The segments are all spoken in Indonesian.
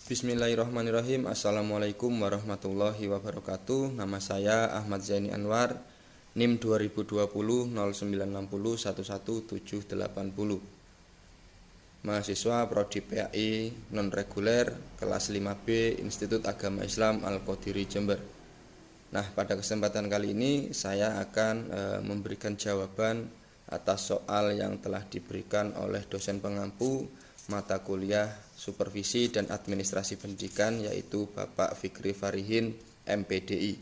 Bismillahirrahmanirrahim. Assalamualaikum warahmatullahi wabarakatuh. Nama saya Ahmad Zaini Anwar, NIM 2020 0960 11780. Mahasiswa Prodi PAI non reguler kelas 5B Institut Agama Islam Al-Qadiri Jember. Nah, pada kesempatan kali ini saya akan memberikan jawaban atas soal yang telah diberikan oleh dosen pengampu mata kuliah Supervisi dan Administrasi Pendidikan, yaitu Bapak Fikri Farihin, MPDI.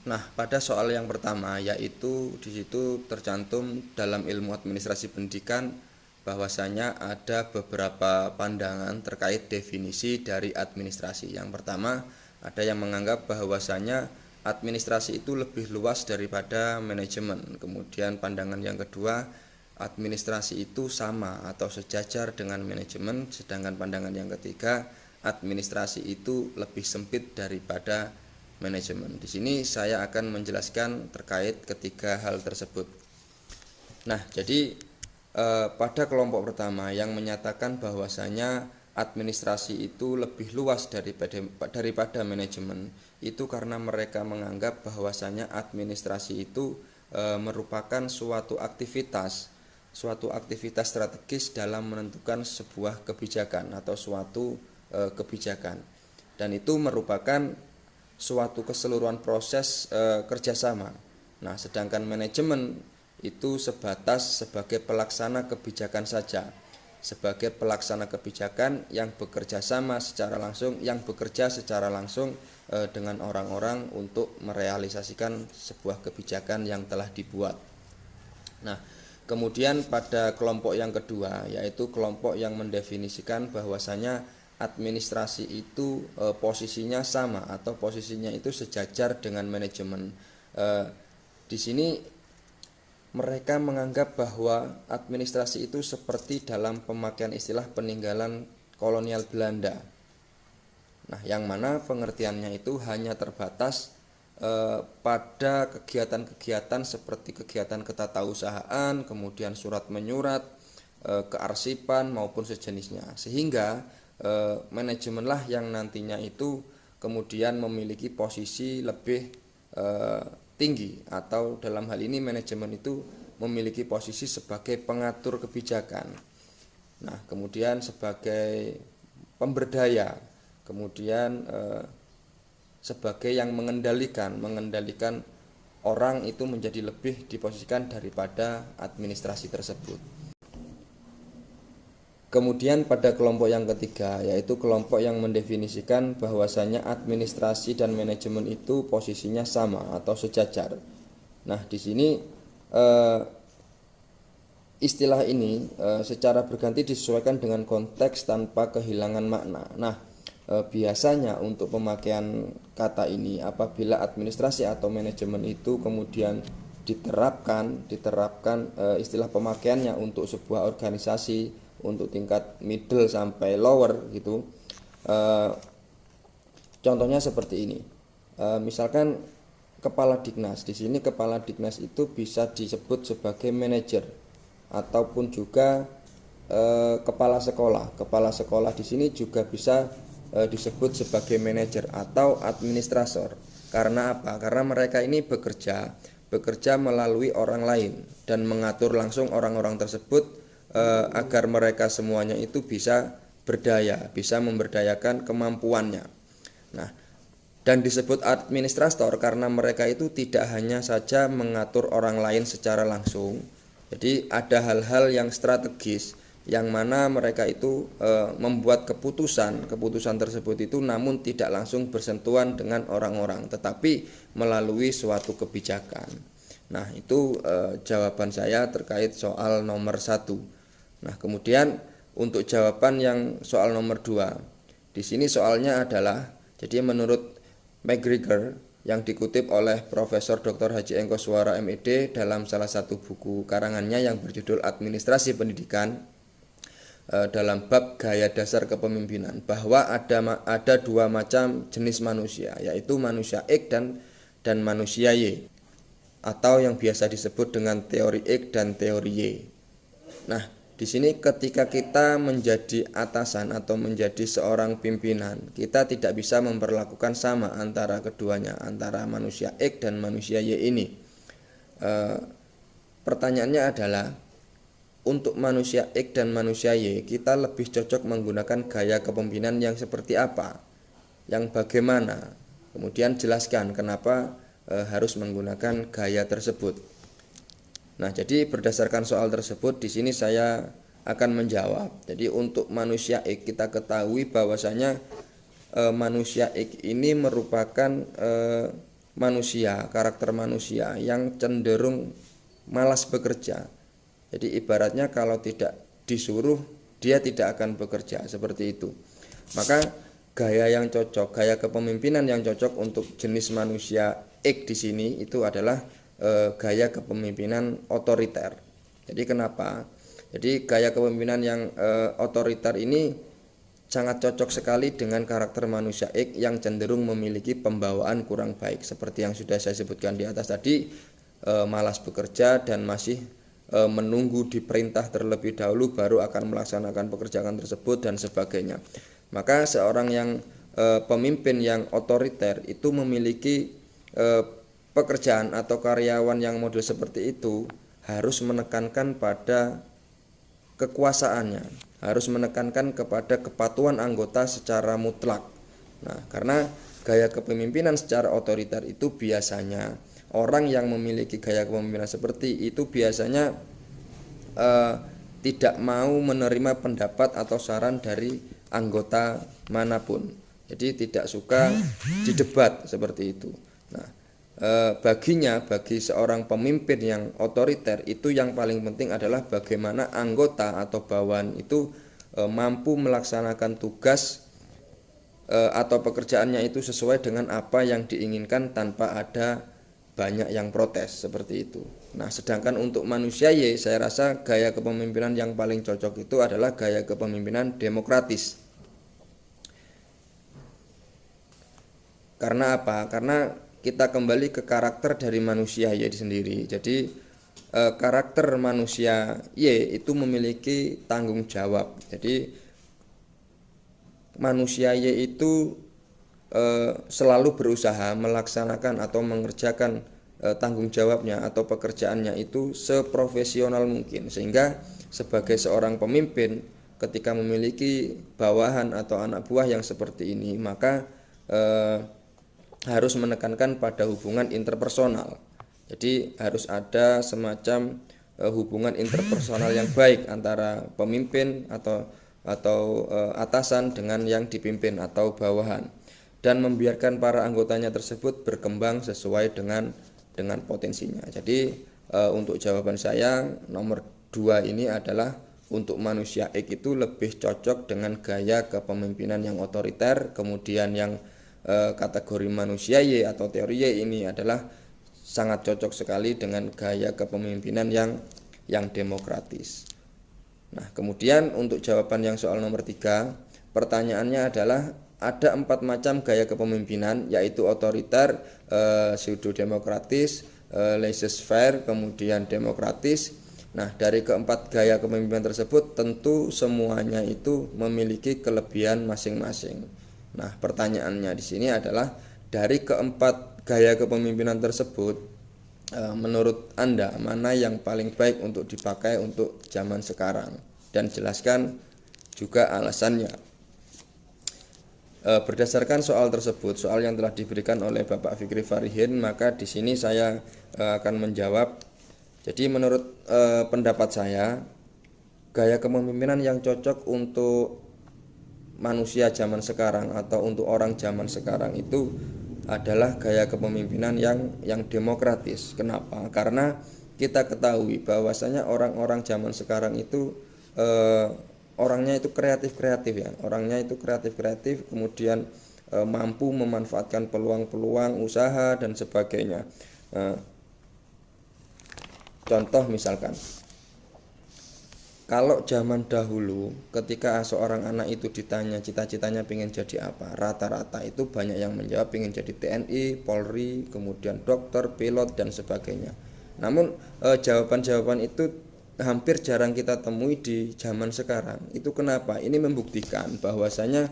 Nah, pada soal yang pertama, yaitu di situ tercantum dalam ilmu administrasi pendidikan bahwasanya ada beberapa pandangan terkait definisi dari administrasi. Yang pertama, ada yang menganggap bahwasanya administrasi itu lebih luas daripada manajemen. Kemudian pandangan yang kedua, administrasi itu sama atau sejajar dengan manajemen, sedangkan pandangan yang ketiga, administrasi itu lebih sempit daripada manajemen. Di sini saya akan menjelaskan terkait ketiga hal tersebut. Nah, jadi pada kelompok pertama yang menyatakan bahwasanya administrasi itu lebih luas daripada manajemen, itu karena mereka menganggap bahwasanya administrasi itu merupakan suatu aktivitas strategis dalam menentukan sebuah kebijakan atau suatu kebijakan, dan itu merupakan suatu keseluruhan proses kerjasama. Nah, sedangkan manajemen itu sebatas sebagai pelaksana kebijakan saja, sebagai pelaksana kebijakan yang bekerja secara langsung dengan orang-orang untuk merealisasikan sebuah kebijakan yang telah dibuat. Nah, kemudian pada kelompok yang kedua, yaitu kelompok yang mendefinisikan bahwasanya administrasi itu posisinya sama atau posisinya itu sejajar dengan manajemen. Di sini mereka menganggap bahwa administrasi itu seperti dalam pemakaian istilah peninggalan kolonial Belanda. Nah, yang mana pengertiannya itu hanya terbatas pada kegiatan-kegiatan seperti kegiatan ketatausahaan, kemudian surat menyurat, kearsipan maupun sejenisnya, sehingga manajemenlah yang nantinya itu kemudian memiliki posisi lebih tinggi, atau dalam hal ini manajemen itu memiliki posisi sebagai pengatur kebijakan. Nah, kemudian sebagai pemberdaya, kemudian sebagai yang mengendalikan orang itu menjadi lebih diposisikan daripada administrasi tersebut. Kemudian pada kelompok yang ketiga, yaitu kelompok yang mendefinisikan bahwasanya administrasi dan manajemen itu posisinya sama atau sejajar. Nah, di sini istilah ini secara berganti disesuaikan dengan konteks tanpa kehilangan makna. Nah, biasanya untuk pemakaian kata ini apabila administrasi atau manajemen itu kemudian diterapkan istilah pemakaiannya untuk sebuah organisasi untuk tingkat middle sampai lower gitu. Contohnya seperti ini. Misalkan kepala Dignas, di sini kepala Dignas itu bisa disebut sebagai manajer ataupun juga kepala sekolah. Kepala sekolah di sini juga bisa disebut sebagai manajer atau administrator. Karena apa? Karena mereka ini bekerja melalui orang lain dan mengatur langsung orang-orang tersebut agar mereka semuanya itu bisa berdaya, bisa memberdayakan kemampuannya. Nah, dan disebut administrator karena mereka itu tidak hanya saja mengatur orang lain secara langsung. Jadi ada hal-hal yang strategis yang mana mereka itu membuat keputusan tersebut itu namun tidak langsung bersentuhan dengan orang-orang, tetapi melalui suatu kebijakan. Nah, itu jawaban saya terkait soal nomor 1. Nah, kemudian untuk jawaban yang soal nomor 2, di sini soalnya adalah, jadi menurut McGregor yang dikutip oleh Profesor Dr. Haji Engkoswara MED dalam salah satu buku karangannya yang berjudul Administrasi Pendidikan, dalam bab gaya dasar kepemimpinan, bahwa ada dua macam jenis manusia, yaitu manusia X dan manusia Y, atau yang biasa disebut dengan teori X dan teori Y. Nah, Di sini ketika kita menjadi atasan atau menjadi seorang pimpinan, kita tidak bisa memperlakukan sama antara keduanya, antara manusia X dan manusia Y ini. Pertanyaannya adalah, untuk manusia X dan manusia Y, kita lebih cocok menggunakan gaya kepemimpinan yang seperti apa, yang bagaimana. Kemudian jelaskan kenapa harus menggunakan gaya tersebut. Nah, jadi berdasarkan soal tersebut di sini saya akan menjawab. Jadi untuk manusia X kita ketahui bahwasanya manusia X ini merupakan manusia, karakter manusia yang cenderung malas bekerja. Jadi ibaratnya kalau tidak disuruh dia tidak akan bekerja, seperti itu. Maka gaya yang cocok, gaya kepemimpinan yang cocok untuk jenis manusia X di sini itu adalah gaya kepemimpinan otoriter. Jadi kenapa? Jadi gaya kepemimpinan yang otoriter ini sangat cocok sekali dengan karakter manusia X yang cenderung memiliki pembawaan kurang baik, seperti yang sudah saya sebutkan di atas tadi, malas bekerja dan masih menunggu diperintah terlebih dahulu baru akan melaksanakan pekerjaan tersebut dan sebagainya. Maka seorang yang pemimpin yang otoriter itu memiliki pekerjaan atau karyawan yang model seperti itu harus menekankan pada kekuasaannya, harus menekankan kepada kepatuhan anggota secara mutlak. Nah, karena gaya kepemimpinan secara otoriter itu biasanya orang yang memiliki gaya kepemimpinan seperti itu biasanya tidak mau menerima pendapat atau saran dari anggota manapun. Jadi tidak suka didebat seperti itu. Nah, bagi seorang pemimpin yang otoriter itu yang paling penting adalah bagaimana anggota atau bawahan itu mampu melaksanakan tugas atau pekerjaannya itu sesuai dengan apa yang diinginkan tanpa ada banyak yang protes, seperti itu. Nah, sedangkan untuk manusia Y, saya rasa gaya kepemimpinan yang paling cocok itu adalah gaya kepemimpinan demokratis. Karena apa? Karena kita kembali ke karakter dari manusia Y sendiri. Jadi karakter manusia Y itu memiliki tanggung jawab. Jadi manusia Y itu selalu berusaha melaksanakan atau mengerjakan tanggung jawabnya atau pekerjaannya itu seprofesional mungkin, sehingga sebagai seorang pemimpin ketika memiliki bawahan atau anak buah yang seperti ini, maka harus menekankan pada hubungan interpersonal. Jadi harus ada semacam hubungan interpersonal yang baik antara pemimpin atau atasan dengan yang dipimpin atau bawahan, dan membiarkan para anggotanya tersebut berkembang sesuai dengan potensinya. Jadi untuk jawaban saya nomor 2 ini adalah untuk manusia X itu lebih cocok dengan gaya kepemimpinan yang otoriter. Kemudian yang kategori manusia Y atau teori Y ini adalah sangat cocok sekali dengan gaya kepemimpinan yang demokratis. Nah, kemudian untuk jawaban yang soal nomor 3, pertanyaannya adalah ada 4 macam gaya kepemimpinan, yaitu otoriter, pseudo-demokratis, laissez-faire, kemudian demokratis. Nah, dari keempat gaya kepemimpinan tersebut tentu semuanya itu memiliki kelebihan masing-masing. Nah, pertanyaannya di sini adalah dari keempat gaya kepemimpinan tersebut, menurut Anda mana yang paling baik untuk dipakai untuk zaman sekarang? Dan jelaskan juga alasannya. Berdasarkan soal tersebut, soal yang telah diberikan oleh Bapak Fikri Farihin, maka di sini saya akan menjawab. Jadi menurut pendapat saya, gaya kepemimpinan yang cocok untuk manusia zaman sekarang atau untuk orang zaman sekarang itu adalah gaya kepemimpinan yang demokratis. Kenapa? Karena kita ketahui bahwasanya orang-orang zaman sekarang itu orangnya itu kreatif ya, orangnya itu kreatif, kemudian mampu memanfaatkan peluang-peluang usaha dan sebagainya. Contoh misalkan, kalau zaman dahulu ketika seorang anak itu ditanya cita-citanya pengen jadi apa, rata-rata itu banyak yang menjawab pengen jadi TNI, Polri, kemudian dokter, pilot dan sebagainya. Namun jawaban-jawaban itu hampir jarang kita temui di zaman sekarang. Itu kenapa? Ini membuktikan bahwasanya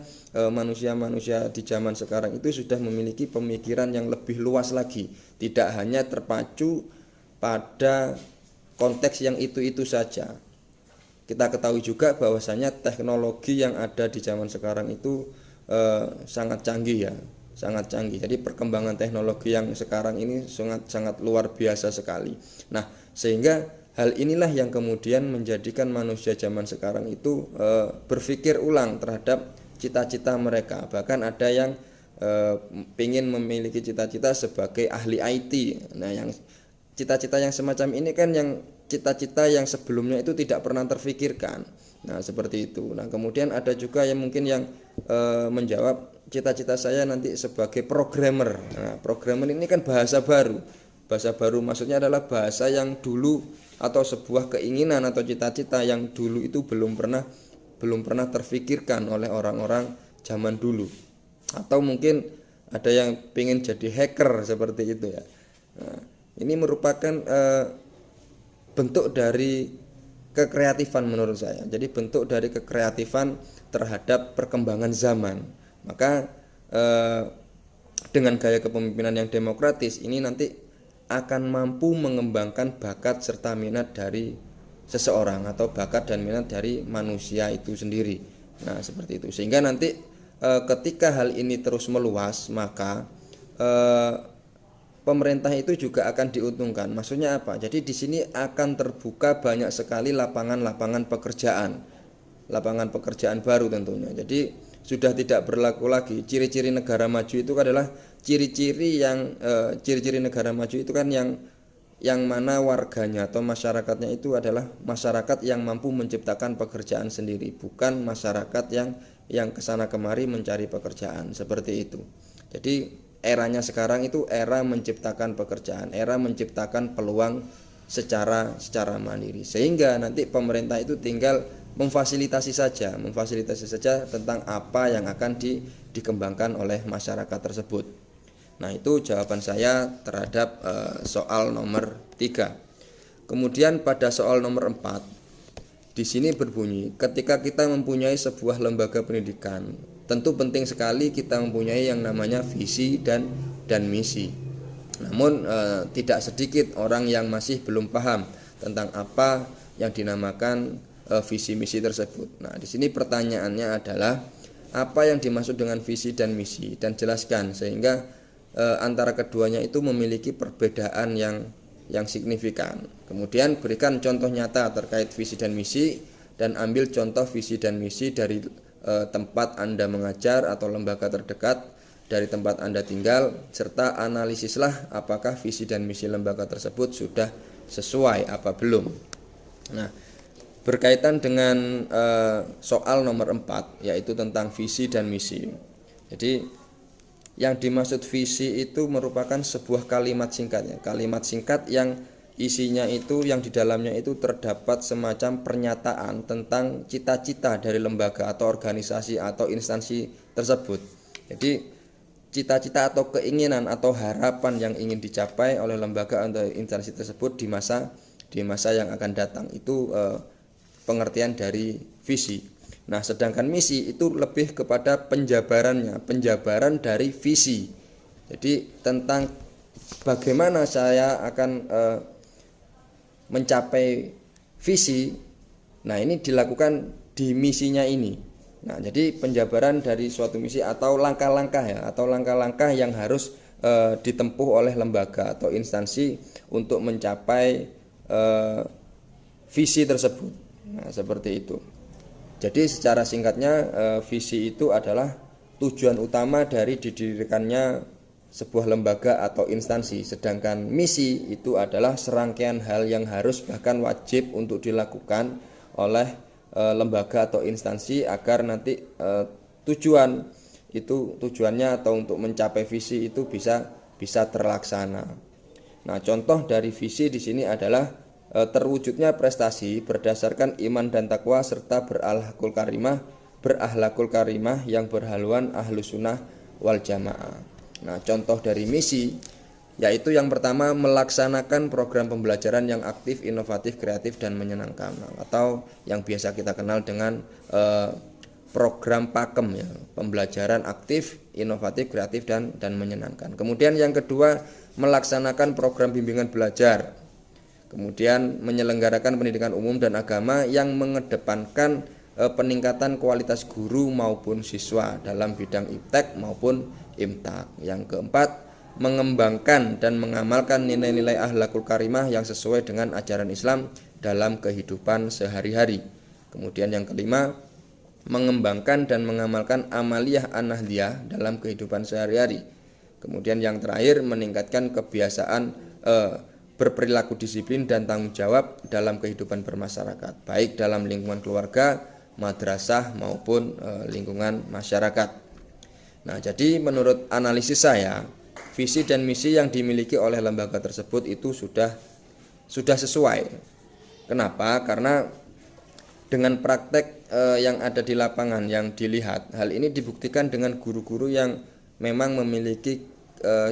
manusia-manusia di zaman sekarang itu sudah memiliki pemikiran yang lebih luas lagi, tidak hanya terpacu pada konteks yang itu-itu saja. Kita ketahui juga bahwasanya teknologi yang ada di zaman sekarang itu sangat canggih ya, sangat canggih. Jadi perkembangan teknologi yang sekarang ini sangat luar biasa sekali. Nah, sehingga hal inilah yang kemudian menjadikan manusia zaman sekarang itu berpikir ulang terhadap cita-cita mereka. Bahkan ada yang ingin memiliki cita-cita sebagai ahli IT. Nah, yang cita-cita yang semacam ini kan yang cita-cita yang sebelumnya itu tidak pernah terfikirkan. Nah, seperti itu. Nah, kemudian ada juga yang mungkin yang menjawab, cita-cita saya nanti sebagai programmer. Nah, programmer ini kan bahasa baru. Bahasa baru maksudnya adalah bahasa yang dulu, atau sebuah keinginan atau cita-cita yang dulu itu belum pernah terfikirkan oleh orang-orang zaman dulu. Atau mungkin ada yang ingin jadi hacker seperti itu ya. Nah, ini merupakan bentuk dari kekreatifan menurut saya. Jadi bentuk dari kekreatifan terhadap perkembangan zaman. Maka dengan gaya kepemimpinan yang demokratis ini nanti akan mampu mengembangkan bakat serta minat dari seseorang, atau bakat dan minat dari manusia itu sendiri. Nah, seperti itu. Sehingga nanti ketika hal ini terus meluas, maka pemerintah itu juga akan diuntungkan. Maksudnya apa? Jadi di sini akan terbuka banyak sekali lapangan-lapangan pekerjaan baru tentunya. Jadi sudah tidak berlaku lagi ciri-ciri negara maju itu adalah ciri-ciri negara maju itu kan yang mana warganya atau masyarakatnya itu adalah masyarakat yang mampu menciptakan pekerjaan sendiri, bukan masyarakat yang kesana kemari mencari pekerjaan, seperti itu. Jadi eranya sekarang itu era menciptakan pekerjaan, era menciptakan peluang secara mandiri, sehingga nanti pemerintah itu tinggal memfasilitasi saja tentang apa yang akan dikembangkan oleh masyarakat tersebut. Nah, itu jawaban saya terhadap soal nomor 3. Kemudian pada soal nomor 4, di sini berbunyi, ketika kita mempunyai sebuah lembaga pendidikan, tentu penting sekali kita mempunyai yang namanya visi dan misi. Namun tidak sedikit orang yang masih belum paham tentang apa yang dinamakan visi misi tersebut. Nah, di sini pertanyaannya adalah apa yang dimaksud dengan visi dan misi, dan jelaskan sehingga antara keduanya itu memiliki perbedaan yang signifikan. Kemudian berikan contoh nyata terkait visi dan misi, dan ambil contoh visi dan misi dari tempat Anda mengajar atau lembaga terdekat dari tempat Anda tinggal, serta analisislah apakah visi dan misi lembaga tersebut sudah sesuai apa belum. Nah, berkaitan dengan soal nomor 4, yaitu tentang visi dan misi. Jadi yang dimaksud visi itu merupakan sebuah kalimat singkat ya, kalimat singkat yang isinya itu, yang di dalamnya itu terdapat semacam pernyataan tentang cita-cita dari lembaga atau organisasi atau instansi tersebut. Jadi cita-cita atau keinginan atau harapan yang ingin dicapai oleh lembaga atau instansi tersebut di masa yang akan datang, itu pengertian dari visi. Nah, sedangkan misi itu lebih kepada penjabaran dari visi. Jadi tentang bagaimana saya akan mencapai visi. Nah, ini dilakukan di misinya ini. Nah, jadi penjabaran dari suatu misi atau langkah-langkah yang harus ditempuh oleh lembaga atau instansi untuk mencapai visi tersebut. Nah, seperti itu. Jadi secara singkatnya visi itu adalah tujuan utama dari didirikannya sebuah lembaga atau instansi, sedangkan misi itu adalah serangkaian hal yang harus bahkan wajib untuk dilakukan oleh lembaga atau instansi agar nanti tujuannya atau untuk mencapai visi itu bisa terlaksana. Nah, contoh dari visi di sini adalah terwujudnya prestasi berdasarkan iman dan takwa serta berakhlakul karimah yang berhaluan ahlu sunnah wal jamaah. Nah, contoh dari misi yaitu yang pertama melaksanakan program pembelajaran yang aktif, inovatif, kreatif, dan menyenangkan, atau yang biasa kita kenal dengan program PAKEM ya, pembelajaran aktif, inovatif, kreatif, dan menyenangkan. Kemudian yang kedua melaksanakan program bimbingan belajar, kemudian menyelenggarakan pendidikan umum dan agama yang mengedepankan peningkatan kualitas guru maupun siswa dalam bidang iptek maupun imtak. Yang keempat mengembangkan dan mengamalkan nilai-nilai akhlakul karimah yang sesuai dengan ajaran Islam dalam kehidupan sehari-hari. Kemudian yang kelima mengembangkan dan mengamalkan amaliyah an-nahdiyah dalam kehidupan sehari-hari. Kemudian yang terakhir meningkatkan kebiasaan berperilaku disiplin dan tanggung jawab dalam kehidupan bermasyarakat, baik dalam lingkungan keluarga, madrasah maupun lingkungan masyarakat. Nah, jadi menurut analisis saya, visi dan misi yang dimiliki oleh lembaga tersebut itu sudah sesuai. Kenapa? Karena dengan praktek yang ada di lapangan yang dilihat, hal ini dibuktikan dengan guru-guru yang memang memiliki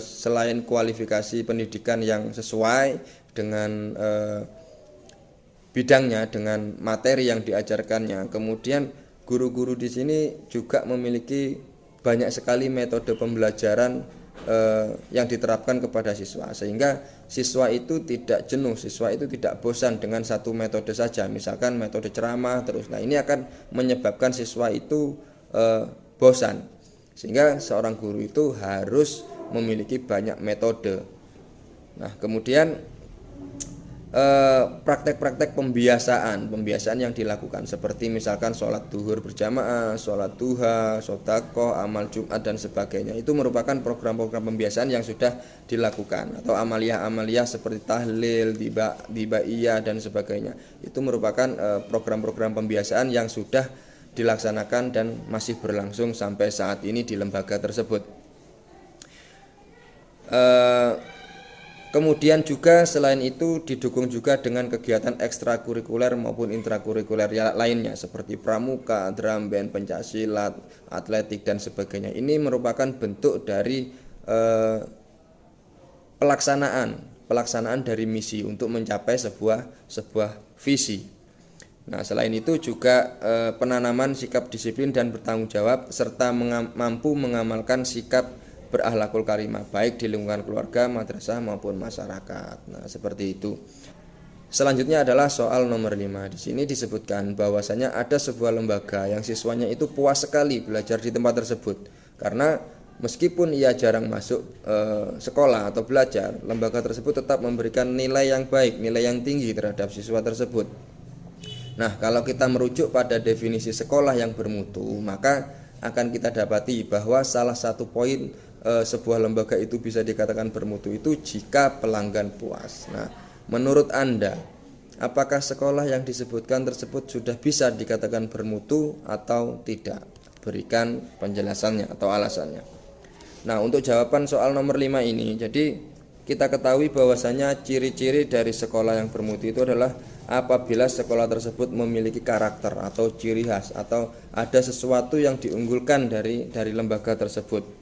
selain kualifikasi pendidikan yang sesuai dengan bidangnya, dengan materi yang diajarkannya. Kemudian guru-guru di sini juga memiliki banyak sekali metode pembelajaran yang diterapkan kepada siswa, sehingga siswa itu tidak jenuh, siswa itu tidak bosan dengan satu metode saja, misalkan metode ceramah terus. Nah, ini akan menyebabkan siswa itu bosan, sehingga seorang guru itu harus memiliki banyak metode. Nah, kemudian praktek-praktek pembiasaan yang dilakukan seperti misalkan sholat duhur berjamaah, sholat duha, sodaqoh, amal jumat dan sebagainya, itu merupakan program-program pembiasaan yang sudah dilakukan, atau amaliyah-amaliyah seperti tahlil, dibaiyah dan sebagainya, itu merupakan program-program pembiasaan yang sudah dilaksanakan dan masih berlangsung sampai saat ini di lembaga tersebut. Kemudian juga selain itu didukung juga dengan kegiatan ekstrakurikuler maupun intrakurikuler lainnya seperti pramuka, drum band, pencaksilat, atletik dan sebagainya. Ini merupakan bentuk dari pelaksanaan dari misi untuk mencapai sebuah visi. Nah, selain itu juga penanaman sikap disiplin dan bertanggung jawab serta mampu mengamalkan sikap berakhlakul karimah baik di lingkungan keluarga, madrasah maupun masyarakat. Nah, seperti itu. Selanjutnya adalah soal nomor 5. Di sini disebutkan bahwasanya ada sebuah lembaga yang siswanya itu puas sekali belajar di tempat tersebut. Karena meskipun ia jarang masuk sekolah atau belajar, lembaga tersebut tetap memberikan nilai yang baik, nilai yang tinggi terhadap siswa tersebut. Nah, kalau kita merujuk pada definisi sekolah yang bermutu, maka akan kita dapati bahwa salah satu poin sebuah lembaga itu bisa dikatakan bermutu itu jika pelanggan puas. Nah, menurut Anda, apakah sekolah yang disebutkan tersebut sudah bisa dikatakan bermutu atau tidak? Berikan penjelasannya atau alasannya. Nah, untuk jawaban soal nomor 5 ini, jadi kita ketahui bahwasanya ciri-ciri dari sekolah yang bermutu itu adalah apabila sekolah tersebut memiliki karakter atau ciri khas atau ada sesuatu yang diunggulkan dari lembaga tersebut.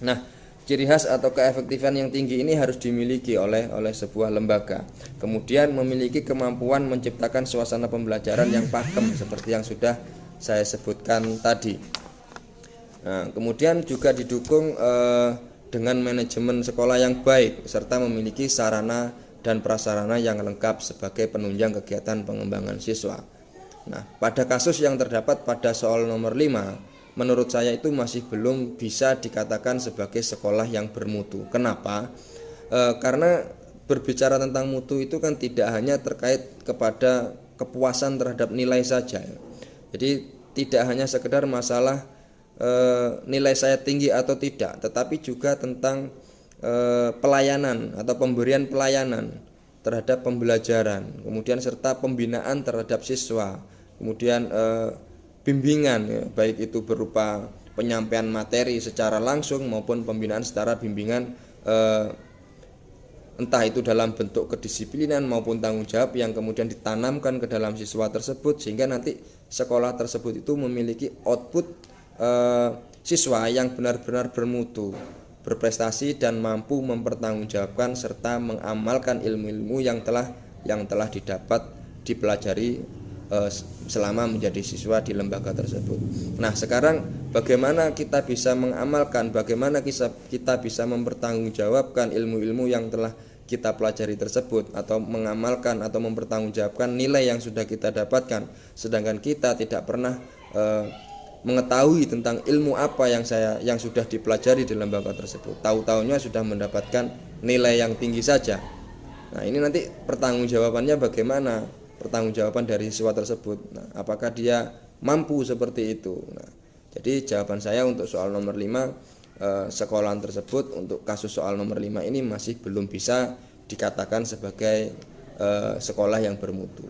Nah, ciri khas atau keefektifan yang tinggi ini harus dimiliki oleh sebuah lembaga. Kemudian memiliki kemampuan menciptakan suasana pembelajaran yang pakem seperti yang sudah saya sebutkan tadi. Nah, kemudian juga didukung dengan manajemen sekolah yang baik serta memiliki sarana dan prasarana yang lengkap sebagai penunjang kegiatan pengembangan siswa. Nah, pada kasus yang terdapat pada soal nomor 5, menurut saya itu masih belum bisa dikatakan sebagai sekolah yang bermutu. Kenapa? Karena berbicara tentang mutu itu kan tidak hanya terkait kepada kepuasan terhadap nilai saja. Jadi tidak hanya sekedar masalah nilai saya tinggi atau tidak, tetapi juga tentang pelayanan atau pemberian pelayanan terhadap pembelajaran, kemudian serta pembinaan terhadap siswa, kemudian bimbingan ya, baik itu berupa penyampaian materi secara langsung maupun pembinaan secara bimbingan entah itu dalam bentuk kedisiplinan maupun tanggung jawab yang kemudian ditanamkan ke dalam siswa tersebut, sehingga nanti sekolah tersebut itu memiliki output siswa yang benar-benar bermutu. berprestasi dan mampu mempertanggungjawabkan serta mengamalkan ilmu-ilmu yang telah didapat dipelajari selama menjadi siswa di lembaga tersebut. Nah, sekarang bagaimana kita bisa mengamalkan, bagaimana kita bisa mempertanggungjawabkan ilmu-ilmu yang telah kita pelajari tersebut, atau mengamalkan atau mempertanggungjawabkan nilai yang sudah kita dapatkan, sedangkan kita tidak pernah mengetahui tentang ilmu apa yang sudah dipelajari di lembaga tersebut. Tahu-tahunya sudah mendapatkan nilai yang tinggi saja. Nah, ini nanti pertanggungjawabannya bagaimana? Pertanggungjawaban dari siswa tersebut. Nah, apakah dia mampu seperti itu? Nah, jadi jawaban saya untuk soal nomor 5, sekolahan tersebut untuk kasus soal nomor 5 ini masih belum bisa dikatakan sebagai sekolah yang bermutu.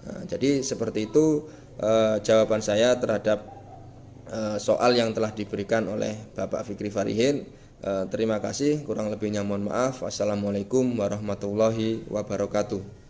Nah, jadi seperti itu jawaban saya terhadap soal yang telah diberikan oleh Bapak Fikri Farihin. Terima kasih, kurang lebihnya mohon maaf. Wassalamualaikum warahmatullahi wabarakatuh.